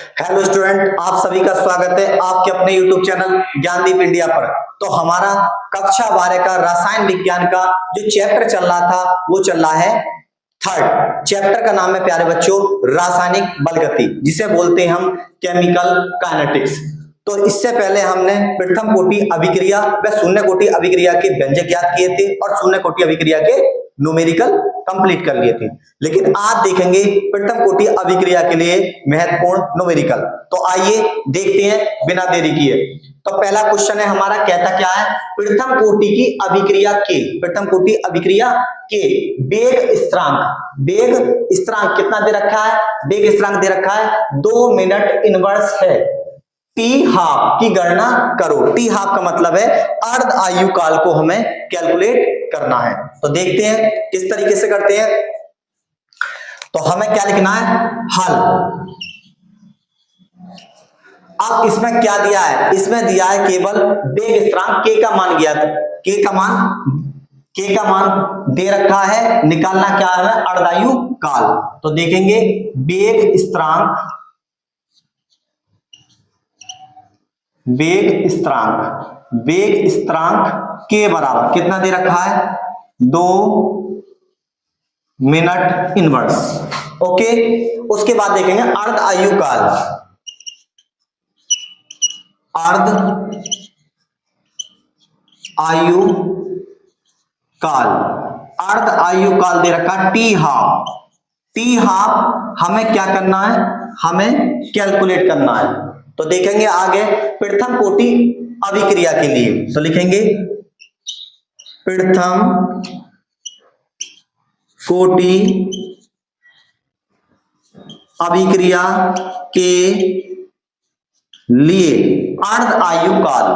Hello student, आप सभी का स्वागत है आपके अपने YouTube चैनल ज्ञानदीप इंडिया पर। तो हमारा कक्षा 12 का रसायन विज्ञान का जो चैप्टर चल रहा था वो चल रहा है थर्ड। चैप्टर का नाम है प्यारे बच्चों रासायनिक बलगति, जिसे बोलते हैं हम केमिकल काइनेटिक्स। तो इससे पहले हमने प्रथम कोटि अभिक्रिया व शून्य कोटि अभिक्रिया के व्यंजक ज्ञात किए थे और शून्य कोटि अभिक्रिया के न्यूमेरिकल कंप्लीट कर लिए थे। लेकिन आज देखेंगे प्रथम कोटि अभिक्रिया के लिए महत्वपूर्ण न्यूमेरिकल। तो आइए देखते हैं बिना देरी किए। तो पहला क्वेश्चन है हमारा, कहता क्या है, प्रथम कोटि की अभिक्रिया के प्रथम कोटि अभिक्रिया के वेग स्थिरांक कितना दे रखा है? वेग स्थिरांक दे रखा है 2 मिनट इनवर्स है। टी हाफ की गणना करो। टी हाफ का मतलब है अर्ध आयु काल को हमें कैलकुलेट करना है। तो देखते हैं किस तरीके से करते हैं। तो हमें क्या लिखना है? हल। अब इसमें क्या दिया है? इसमें दिया है केवल वेग स्थिरांक के का मान ज्ञात। के का मान दे रखा है, निकालना क्या है? अर्धायु काल। तो देखेंगे वेग स्थिरांक के बराबर कितना दे रखा है? 2 मिनट इनवर्स। ओके, उसके बाद देखेंगे अर्ध आयु काल। अर्ध आयु काल दे रखा टी हाफ। टी हाफ हमें क्या करना है? हमें कैलकुलेट करना है। तो देखेंगे आगे प्रथम कोटि अभिक्रिया के लिए। तो लिखेंगे प्रथम कोटि अभिक्रिया के लिए अर्ध आयु काल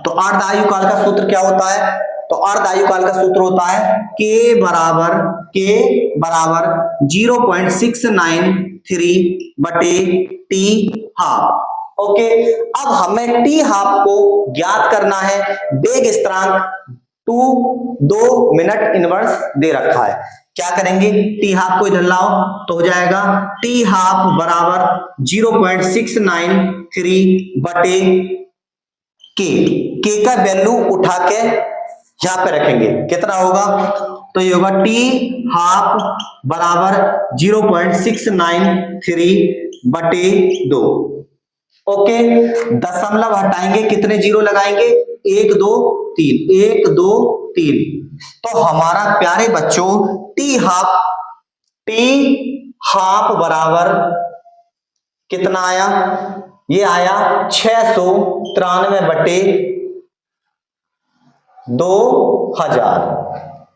तो अर्ध आयु काल का सूत्र क्या होता है? तो अर्ध आयु काल का सूत्र होता है के बराबर 0.693 बटे टी हाफ। ओके, अब हमें टी हाफ को ज्ञात करना है। वेग स्थिरांक 2 मिनट इनवर्स दे रखा है। क्या करेंगे? टी हाफ को इधर लाओ तो हो जाएगा टी हाफ बराबर 0.693 बटे के का वैल्यू उठा के यहां पे रखेंगे। कितना होगा? तो ये होगा टी हाफ बराबर 0.693 बटे 2। ओके, दशमलव हटाएंगे, कितने जीरो लगाएंगे? 1 2 3 1 2 3। तो हमारा प्यारे बच्चों टी हाफ बराबर कितना आया? ये आया 693 बटे 2000।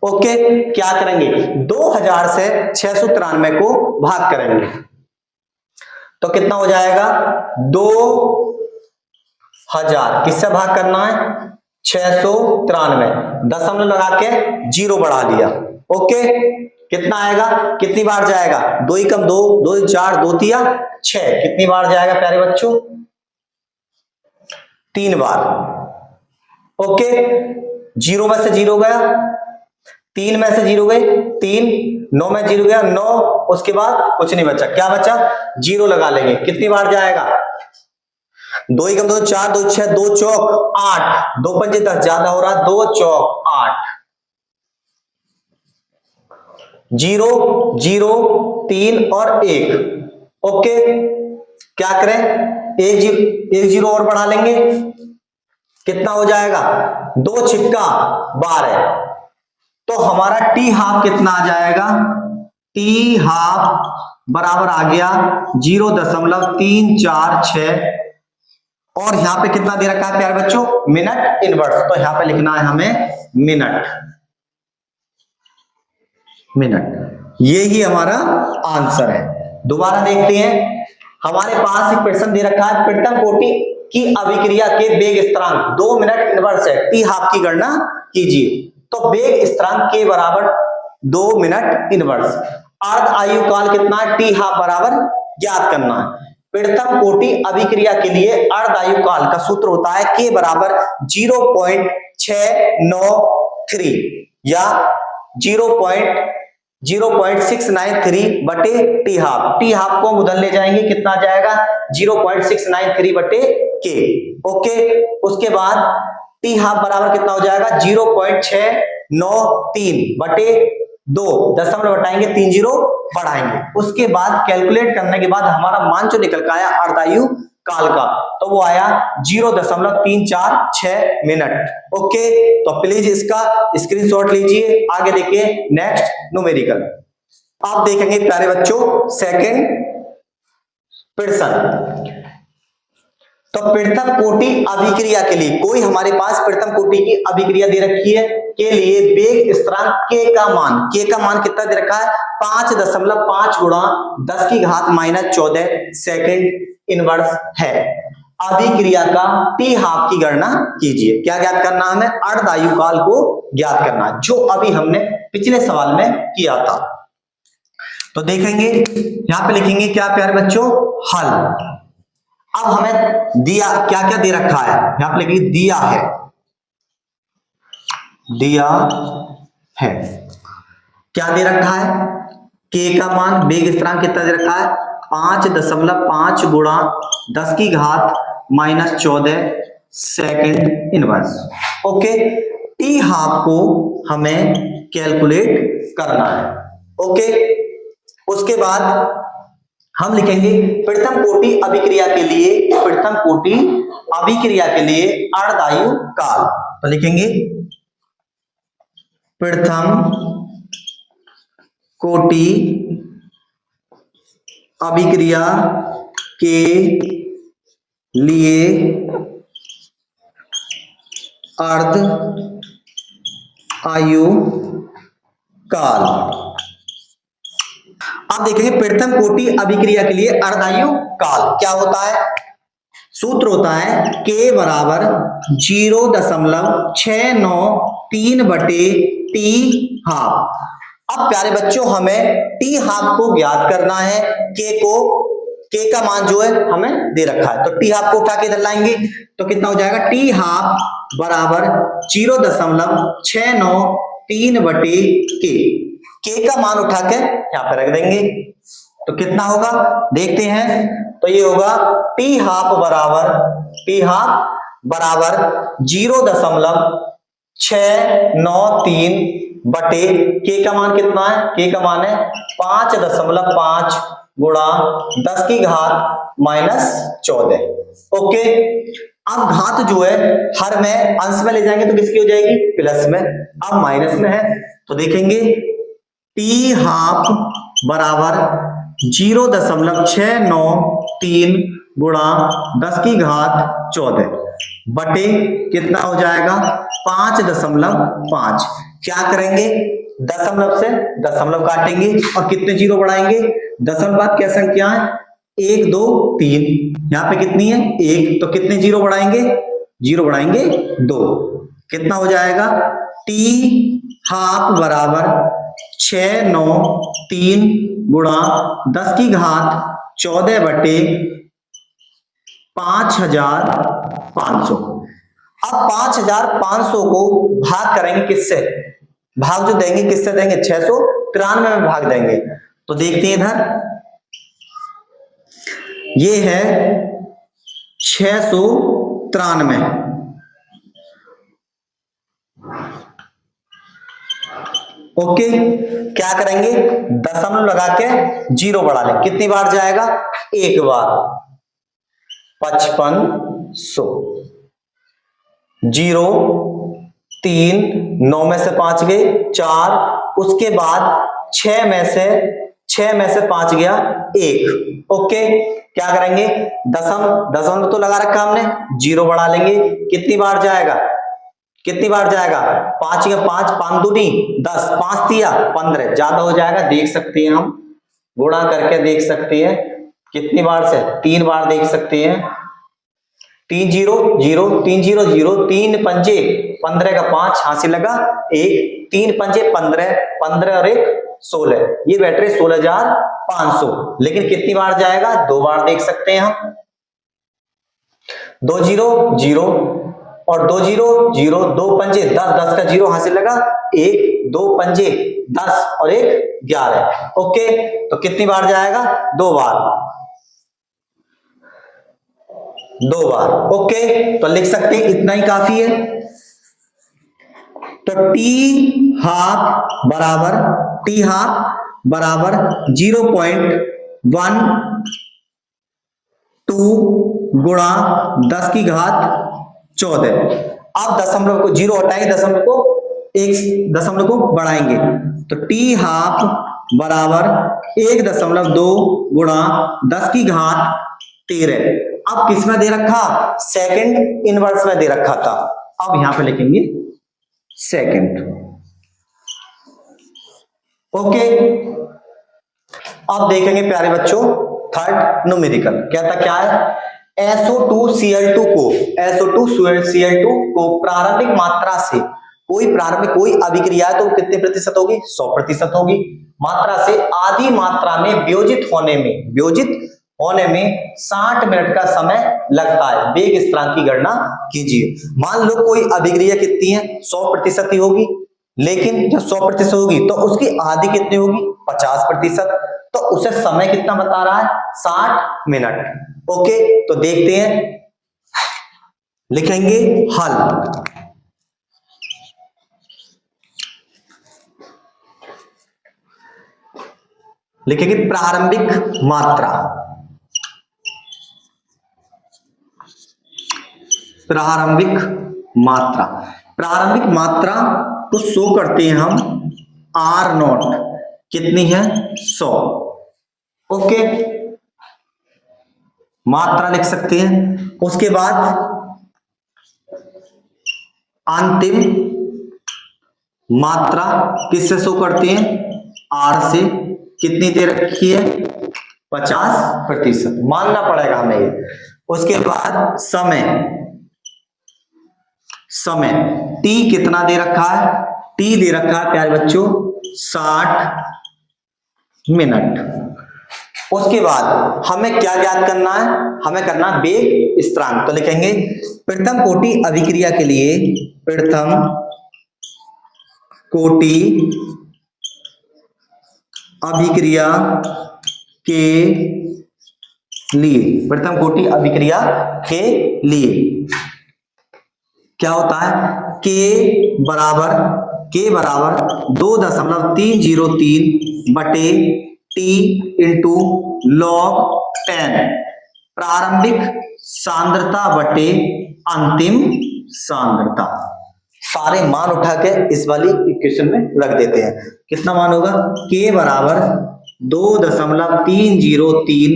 ओके, क्या करेंगे? 2000 से 693 को भाग करेंगे तो कितना हो जाएगा? 2000 किससे भाग करना है? 693, दशमलव लगा के जीरो बढ़ा दिया। ओके, कितना आएगा? कितनी बार जाएगा? 2 एकम 2, 2 4, 2 तिया 6। कितनी बार जाएगा प्यारे बच्चों? 3 बार। ओके, 0 में से 0 गया, 3 में से 0 गए 3, 9 में 0 गया 9, उसके बाद कुछ नहीं बचा। क्या बचा? 0 लगा लेंगे। कितनी बार जाएगा? 2 एकम 2 4, 2 6, 2 चौक 8, 2 पंजे 10, ज्यादा हो रहा, 2 चौक 8, 0 0 3 और 1। ओके, क्या करें? 1 0 और बढ़ा लेंगे। कितना हो जाएगा? 2 छिक्का 12। तो हमारा टी हाफ कितना आ जाएगा? टी हाफ बराबर आ गया 0.346 और यहां पे कितना दे रखा है प्यारे बच्चों? Minute inverse. तो यहां पे लिखना है हमें मिनट। ये ही हमारा आंसर है। दोबारा देखते हैं, हमारे पास एक प्रश्न दे रखा है प्रथम कोटि की अभिक्रिया के वेग स्थिरांक 2 मिनट इनवर्स है, टी हाफ की गणना कीजिए। तो वेग स्थिरांक के बराबर 2 मिनट इनवर्स। अर्ध आयु काल कितना है? टी हाफ बराबर ज्ञात करना है। प्रथम कोटि अभिक्रिया के लिए अर्ध आयु काल का सूत्र होता है के बराबर 0.693 3 या 0.0693 बटे टी हाफ। टी हाफ को हम उधर ले जाएंगे, कितना आ जाएगा 0.693 बटे के। ओके, उसके बाद टी हाफ बराबर कितना हो जाएगा 0.693 बटे 2, दशमलव घटाएंगे 3 जीरो बढ़ाएंगे। उसके बाद कैलकुलेट करने के बाद हमारा मान जो निकल का आया अर्धायु काल का, तो वो आया 0.346 मिनट। ओके, तो प्लीज इसका स्क्रीनशॉट लीजिए। आगे देखिए नेक्स्ट न्यूमेरिकल। आप देखेंगे प्यारे बच्चों सेकंड प्रश्न। तो प्रथम कोटि अभिक्रिया के लिए, कोई हमारे पास प्रथम कोटि की अभिक्रिया दे रखी है के लिए वेग स्थिरांक के का मान कितना दे रखा है 5.5 गुणा 10 की घात -14 सेकंड इनवर्स है। अभिक्रिया का टी हाफ की गणना कीजिए। क्या ज्ञात करना हमें अर्धायु काल को ज्ञात करना, जो अभी हमने पिछले सवाल में किया था। तो देखेंगे यहां पे लिखेंगे क्या प्यारे बच्चों हल। अब हमें दिया क्या क्या दे रखा है, यहां पे लिखेंगे दिया है क्या दे रखा है के का मान वेग स्थिरांक कितना दे रखा है 5.5 गुणा 10 की घात -14 second inverse. Okay, T half को हमें कैलकुलेट करना है। ओके, उसके बाद हम लिखेंगे प्रथम कोटि अभिक्रिया के लिए अर्धायु काल। तो लिखेंगे प्रथम कोटि अभिक्रिया के लिए अर्धायु काल। आप देखेंगे प्रथम कोटि अभिक्रिया के लिए अर्धायु काल क्या होता है, सूत्र होता है के बराबर 0.693 बटे टी हाफ। अब प्यारे बच्चों हमें टी हाफ को ज्ञात करना है, के का मान जो है हमें दे रखा है, तो टी हाफ को उठा के इधर लाएंगे तो कितना हो जाएगा टी हाफ बराबर 0.693 बटे के का मान उठा के यहां पे रख देंगे तो कितना होगा देखते हैं। तो ये होगा टी हाफ बराबर 0.693 बटे के का मान कितना है, के का मान है 5.5 गुणा 10 की घात -14। ओके, अब घात जो है हर में अंश में ले जाएंगे तो किसकी हो जाएगी प्लस में, अब माइनस में है तो देखेंगे टी हाफ बराबर 0.693 गुणा 10 की घात 14 बटे कितना हो जाएगा 5.5। क्या करेंगे दशमलव से दशमलव काटेंगे और कितने जीरो बढ़ाएंगे, दशमलव बाद क्या संख्या है 1 2 3, यहां पे कितनी है 1, तो कितने जीरो बढ़ाएंगे 2, कितना हो जाएगा टी हाफ बराबर 693 गुणा 10 की घात 14 बटे 5500। अब 5500 को भाग करेंगे किससे, भाग जो देंगे किससे देंगे 693 में भाग देंगे। तो देखते हैं इधर ये है 693, ओके क्या करेंगे दशमलव लगा के जीरो बढ़ा लें, कितनी बार जाएगा एक बार 5500, 0 3 9 में से 5 गए 4, उसके बाद 6 में से 5 गया 1। ओके क्या करेंगे दशमलव तो लगा रखा हमने, जीरो बढ़ा लेंगे, कितनी बार जाएगा 5 या 5 5 दूनी 10, 5 दिया 15, ज्यादा हो जाएगा देख सकते हैं हम गुणा करके देख सकते हैं कितनी बार से 3 बार देख सकते हैं 3 0 0 3 0 0 3 पंजे 15 का 5 हासिल लगा 1, 3 पंजे 15 15 और 1 16, ये बैटरी 16500, लेकिन कितनी बार जाएगा 2 बार देख सकते हैं हम 2 0 0 और 2 जीरो जीरो, 2 पंजे 10, 10 का जीरो हासिल लगा 1, 2 पंजे 10 और 1 11। ओके, तो कितनी बार जाएगा? 2 बार, 2 बार। ओके, तो लिख सकते हैं इतना ही काफी है। तो टी हाफ बराबर 0.12 गुणा 10 की घात 14। अब दशमलव को जीरो हटाएंगे, दशमलव को एक दशमलव को बढ़ाएंगे, तो टी हाफ बराबर 1.2 गुणा 10 की घात 13। अब किस में दे रखा? सेकंड इनवर्स में दे रखा था। अब यहां पे लिखेंगे सेकंड। ओके, अब देखेंगे प्यारे बच्चों थर्ड न्यूमेरिकल। कहता क्या है? SO2Cl2 को प्रारंभिक मात्रा से कोई अभिक्रिया है तो कितने प्रतिशत होगी? 100% होगी। मात्रा से आधी मात्रा में वियोजित होने में 60 मिनट का समय लगता है। वेग स्थिरांक की गणना कीजिए। मान लो कोई अभिक्रिया कितनी है? 100% ही होगी, लेकिन जब 100% होगी तो उसकी आधी कितनी होगी? 50%। तो उसे समय कितना बता रहा है? 60 मिनट। ओके, तो देखते हैं, लिखेंगे हल। लिखेंगे प्रारंभिक मात्रा। प्रारंभिक मात्रा को शो करते हैं हम R0। कितनी है? 100। ओके, मात्रा लिख सकते हैं। उसके बाद अंतिम मात्रा किससे शो करते हैं? R से। कितनी दे रखी है? 50%। मानना पड़ेगा हमें ये। उसके बाद समय T कितना दे रखा है? T दे रखा है प्यारे बच्चों 60 मिनट। उसके बाद हमें क्या ज्ञात करना है? हमें करना वेग स्थिरांक। तो लिखेंगे प्रथम कोटि अभिक्रिया के लिए प्रथम कोटि अभिक्रिया के लिए क्या होता है? K बराबर 2.303 बटे T इंटू log 10 प्रारंभिक सांद्रता बटे अंतिम सांद्रता। सारे मान उठा के इस वाली इक्वेशन में रख देते हैं। कितना मान होगा? K बराबर 2.303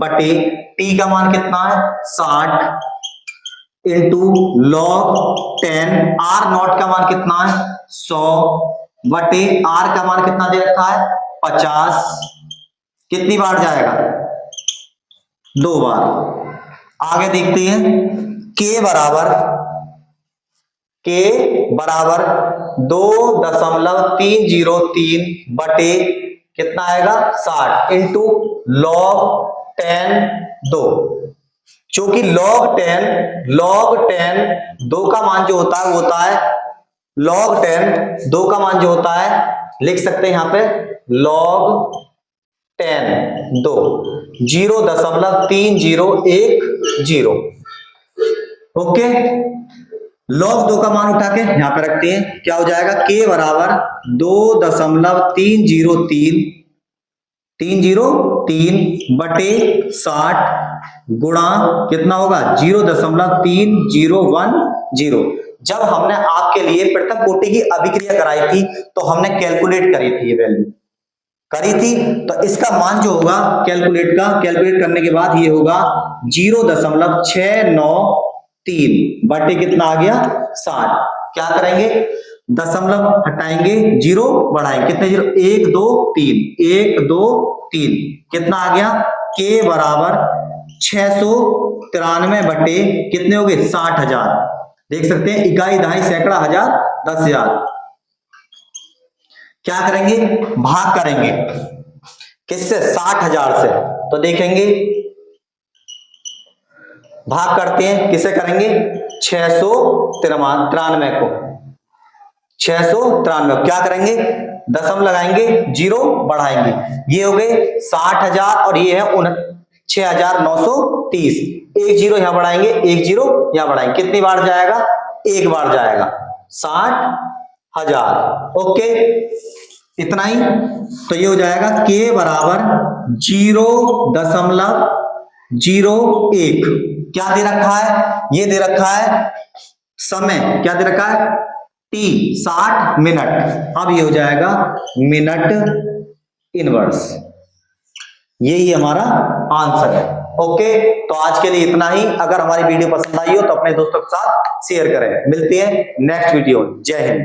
बटे T का मान कितना है? 60 इंटू log 10 R0 का मान कितना है? 100 बटे R का मान कितना दे रखा है? 50। कितनी बार जाएगा? 2 बार। आगे देखते हैं K बराबर 2.303 बटे कितना आएगा? 60 इंटू log 10 2। क्योंकि log 10 2 का मान जो होता है वो होता है log 10 2 का मान जो होता है लिख सकते हैं यहां पे log 10 2 0.3010। ओके, log 2 का मान उठा के यहां पे रखते हैं। क्या हो जाएगा? K बराबर 2.303 बटे 60 गुणा कितना होगा? 0.3010। जब हमने आपके लिए प्रथम कोटि की अभिक्रिया कराई थी तो हमने कैलकुलेट करी थी, ये वैल्यू करी थी। तो इसका मान जो होगा कैलकुलेट करने के बाद ये होगा 0.693 बटे कितना आ गया? 60। क्या करेंगे? दशमलव हटाएंगे, जीरो बढ़ाएंगे। कितने जीरो? 1 2 3 1 2 3। कितना आ गया? K बराबर 693 बटे कितने हो गए? 60,000। देख सकते हैं इकाई, दहाई, सैकड़ा, हजार, 10,000। क्या करेंगे? भाग करेंगे किससे? 60,000 से। तो देखेंगे भाग करते हैं, किसे करेंगे? 693 को 693 क्या करेंगे, दशम लगाएंगे, जीरो बढ़ाएंगे, ये हो गए 60,000 और ये है 6,930। एक जीरो यहां बढ़ाएंगे, एक जीरो यहां बढ़ाएंगे, कितनी बार जाएगा, एक बार जाएगा, 60,000। ओके, इतना ही। तो ये हो जाएगा k बराबर 0.01। क्या दे रखा है, ये दे रखा है समय, क्या दे रखा है, t 60 मिनट। अब ये हो जाएगा मिनट इनवर्स, यही हमारा आंसर है। ओके, तो आज के लिए इतना ही। अगर हमारी वीडियो पसंद आई हो तो अपने दोस्तों के साथ शेयर करें। मिलती है नेक्स्ट वीडियो। जय हिंद।